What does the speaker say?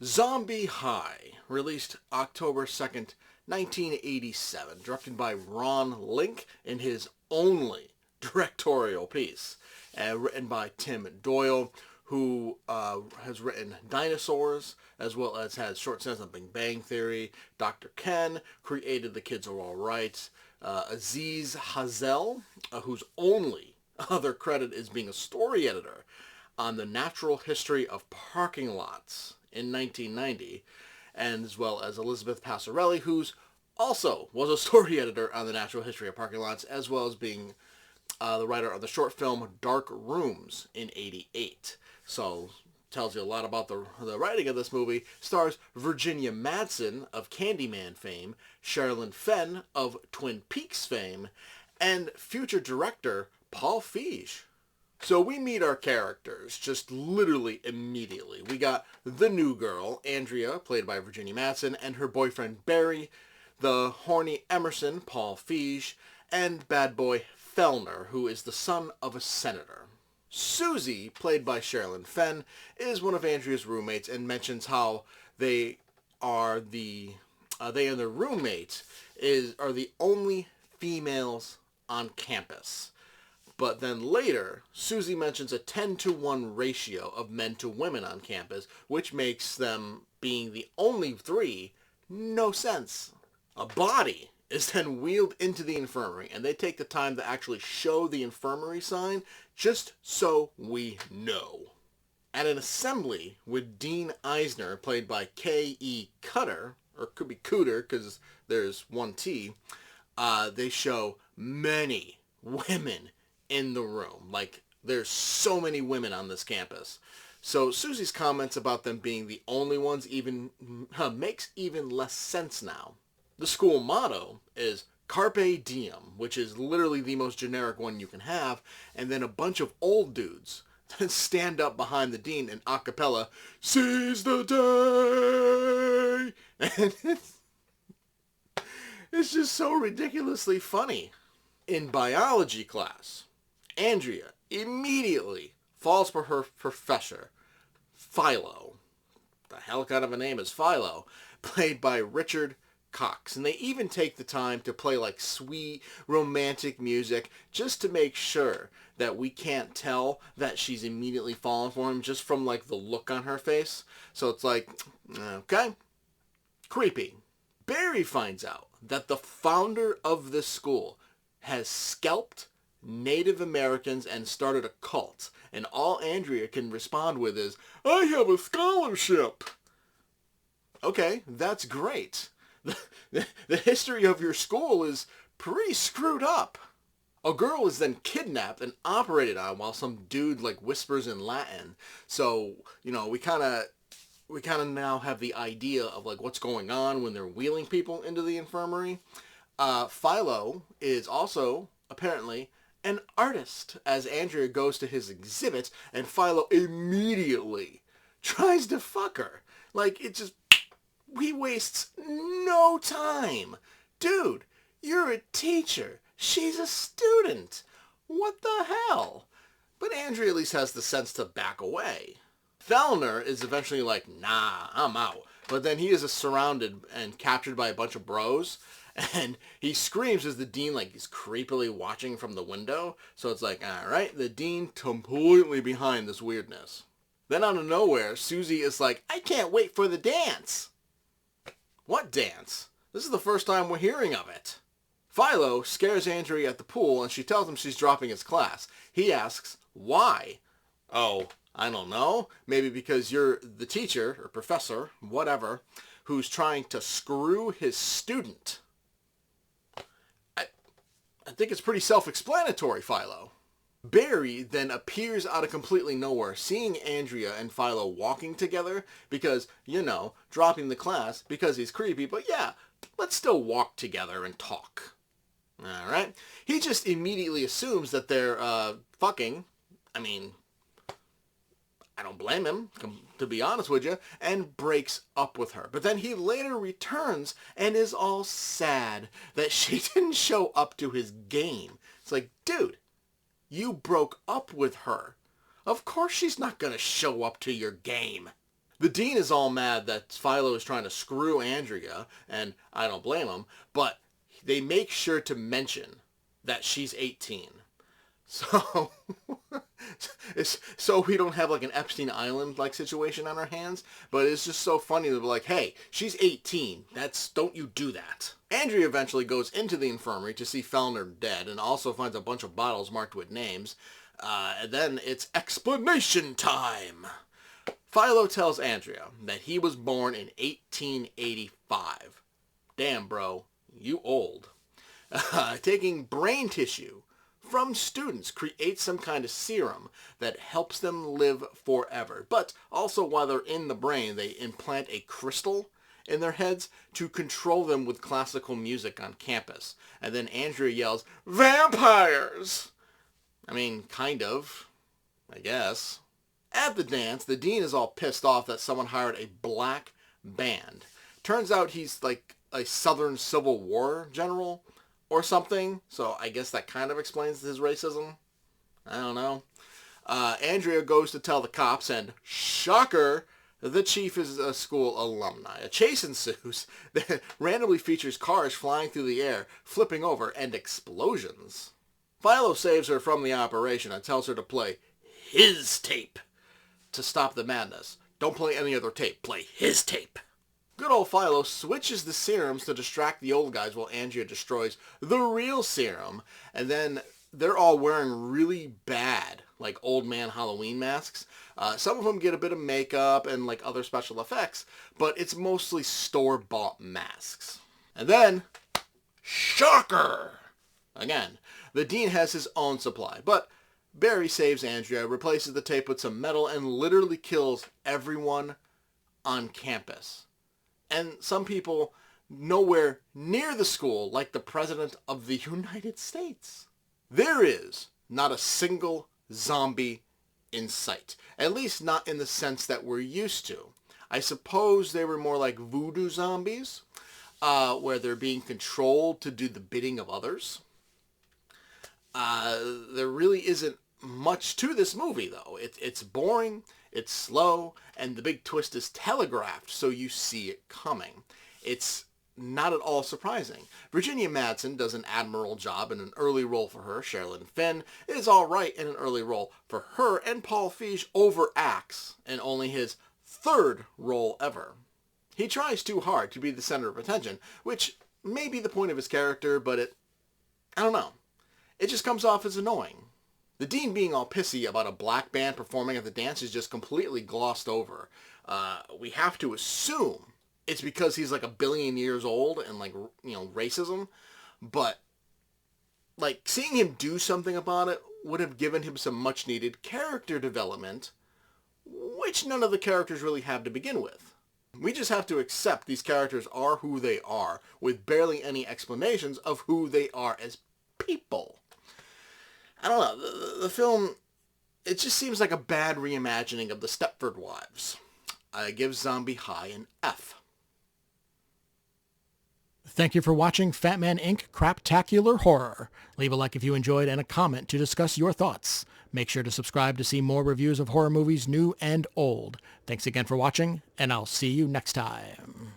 Zombie High, released October 2nd, 1987, directed by Ron Link in his only directorial piece, written by Tim Doyle, who has written Dinosaurs, as well as has short stints on Big Bang Theory. Dr. Ken created The Kids Are All Right. Aziz Hazel, whose only other credit is being a story editor on The Natural History of Parking Lots in 1990, and as well as Elizabeth Passarelli, who's also was a story editor on The Natural History of Parking Lots, as well as being the writer of the short film Dark Rooms in '88. So tells you a lot about the writing of this movie. Stars Virginia Madsen of Candyman fame, Sherilyn Fenn of Twin Peaks fame, and future director Paul Feig. So we meet our characters just literally immediately. We got the new girl, Andrea, played by Virginia Madsen, and her boyfriend Barry, the horny Emerson, Paul Feig, and bad boy Fellner, who is the son of a senator. Susie, played by Sherilyn Fenn, is one of Andrea's roommates and mentions how they and their roommate are the only females on campus. But then later, Susie mentions a 10-to-1 ratio of men to women on campus, which makes them, being the only three, no sense. A body is then wheeled into the infirmary, and they take the time to actually show the infirmary sign just so we know. At an assembly with Dean Eisner, played by K.E. Cutter, or it could be Cooter because there's one T, they show many women in the room. Like, there's so many women on this campus. So Susie's comments about them being the only ones makes even less sense now. The school motto is Carpe Diem, which is literally the most generic one you can have, and then a bunch of old dudes that stand up behind the dean and a cappella, Seize the day! And it's just so ridiculously funny. In biology class, Andrea immediately falls for her professor, Philo. The hell kind of a name is Philo? Played by Richard Cox. And they even take the time to play like sweet romantic music just to make sure that we can't tell that she's immediately fallen for him just from like the look on her face. So it's like, okay, creepy. Barry finds out that the founder of this school has scalped Native Americans and started a cult. And all Andrea can respond with is, I have a scholarship. Okay, that's great. The history of your school is pretty screwed up. A girl is then kidnapped and operated on while some dude like whispers in Latin. So, we kind of now have the idea of like what's going on when they're wheeling people into the infirmary. Philo is also apparently an artist, as Andrea goes to his exhibit and Philo immediately tries to fuck her. Like, he wastes no time. Dude, you're a teacher. She's a student. What the hell? But Andrea at least has the sense to back away. Fellner is eventually like, nah, I'm out. But then he is surrounded and captured by a bunch of bros. And he screams as the dean like is creepily watching from the window. So it's like, all right, the dean completely behind this weirdness. Then out of nowhere, Susie is like, I can't wait for the dance. What dance? This is the first time we're hearing of it. Philo scares Andrea at the pool and she tells him she's dropping his class. He asks, why? Oh, I don't know. Maybe because you're the teacher or professor, whatever, who's trying to screw his student. I think it's pretty self-explanatory, Philo. Barry then appears out of completely nowhere, seeing Andrea and Philo walking together because, dropping the class because he's creepy, but yeah, let's still walk together and talk. Alright? He just immediately assumes that they're, fucking. I mean, I don't blame him, to be honest with you, and breaks up with her. But then he later returns and is all sad that she didn't show up to his game. It's like, dude, you broke up with her. Of course she's not going to show up to your game. The dean is all mad that Philo is trying to screw Andrea, and I don't blame him, but they make sure to mention that she's 18. So, so we don't have like an Epstein Island like situation on our hands, but it's just so funny to be like, hey, she's 18. Don't you do that. Andrea eventually goes into the infirmary to see Fellner dead and also finds a bunch of bottles marked with names. And then it's explanation time. Philo tells Andrea that he was born in 1885. Damn, bro, you old. Taking brain tissue from students creates some kind of serum that helps them live forever. But also while they're in the brain, they implant a crystal in their heads to control them with classical music on campus. And then Andrea yells, "Vampires!" I mean, kind of, I guess. At the dance, the dean is all pissed off that someone hired a black band. Turns out he's like a Southern Civil War general or something, so I guess that kind of explains his racism. I don't know. Andrea goes to tell the cops, and shocker, the chief is a school alumni. A chase ensues that randomly features cars flying through the air, flipping over, and explosions. Philo saves her from the operation and tells her to play his tape to stop the madness. Don't play any other tape. Play his tape. Good old Philo switches the serums to distract the old guys while Andrea destroys the real serum. And then they're all wearing really bad, like, old man Halloween masks. Some of them get a bit of makeup and, like, other special effects, but it's mostly store-bought masks. And then, shocker! Again, the dean has his own supply, but Barry saves Andrea, replaces the tape with some metal, and literally kills everyone on campus. And some people nowhere near the school, like the President of the United States. There is not a single zombie in sight. At least not in the sense that we're used to. I suppose they were more like voodoo zombies, where they're being controlled to do the bidding of others. There really isn't much to this movie, though. It's boring, it's slow, and the big twist is telegraphed, so you see it coming. It's not at all surprising. Virginia Madsen does an admirable job in an early role for her. Sherilyn Fenn is alright in an early role for her, and Paul Feig overacts in only his third role ever. He tries too hard to be the center of attention, which may be the point of his character, but I don't know. It just comes off as annoying. The dean being all pissy about a black band performing at the dance is just completely glossed over. We have to assume it's because he's like a billion years old and, like, you know, racism. But, like, seeing him do something about it would have given him some much needed character development, which none of the characters really have to begin with. We just have to accept these characters are who they are, with barely any explanations of who they are as people. I don't know, the film, it just seems like a bad reimagining of the Stepford Wives. I give Zombie High an F. Thank you for watching Fatman Inc. Craptacular Horror. Leave a like if you enjoyed and a comment to discuss your thoughts. Make sure to subscribe to see more reviews of horror movies new and old. Thanks again for watching, and I'll see you next time.